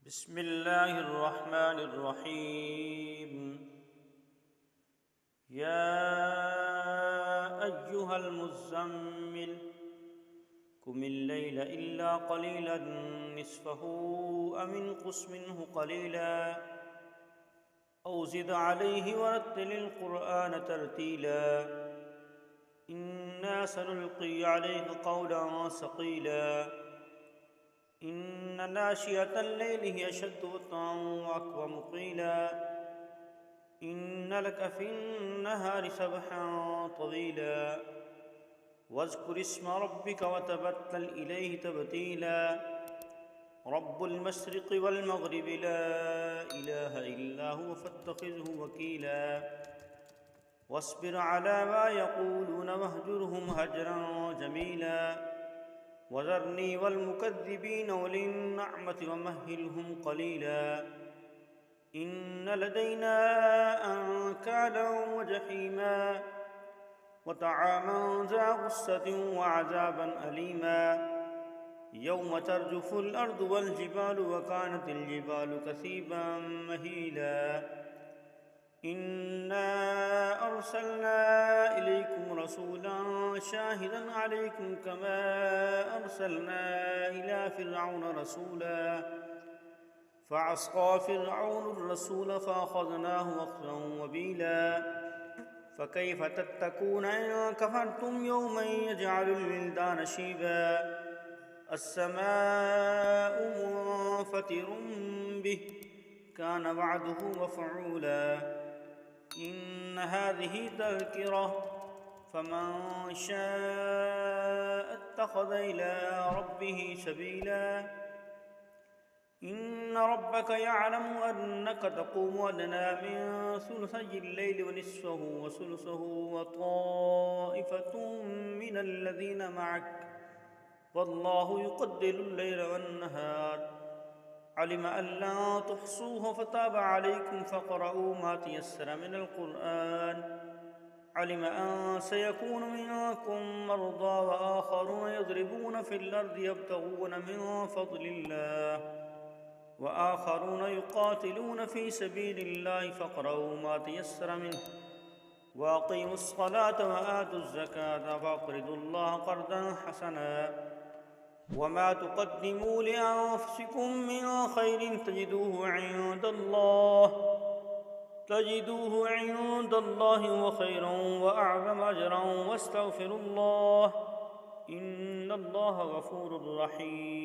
بسم الله الرحمن الرحيم. يا أيها المزمل قم الليل إلا قليلا نصفه أو انقص منه قليلا أو زد عليه ورتل القرآن ترتيلا إنا سنلقي عليك قولا ثقيلا إن ناشئة الليل هي أشد وطئا وأقوم قيلا إن لك في النهار سبحا طويلا واذكر اسم ربك وتبتل إليه تبتيلا رب المشرق والمغرب لا إله إلا هو فاتخذه وكيلا واصبر على ما يقولون واهجرهم هجرا جميلا وذرني والمكذبين أولي النعمة ومهلهم قليلا إن لدينا أنكالا وجحيما وطعاما ذا غصة وعذابا أليما يوم ترجف الأرض والجبال وكانت الجبال كثيبا مهيلا إنا أرسلنا إليكم رسولا شاهدا عليكم كما أرسلنا إلى فرعون رسولا فعصى فرعون الرسول فأخذناه أخذا وبيلا فكيف تتقون إن كفرتم يوما يجعل الولدان شيبا السماء منفطر به كان وعده مفعولا إن هذه تذكرة فمن شاء اتخذ إلى ربه سبيلا إن ربك يعلم أنك تقوم أدنى من ثلثي الليل ونصفه وثلثه وطائفة من الذين معك والله يقدر الليل والنهار علم أن لا تحصوه فتاب عليكم فاقرؤوا ما تيسر من القرآن علم أن سيكون منكم مرضى وآخرون يضربون في الأرض يبتغون من فضل الله وآخرون يقاتلون في سبيل الله فاقرؤوا ما تيسر منه وأقيموا الصلاة وآتوا الزكاة وأقرضوا الله قرضا حسنا وما تقدموا لأنفسكم من خير تجدوه عند الله وخيرا وأعظم أجرا واستغفروا الله إن الله غفور رحيم.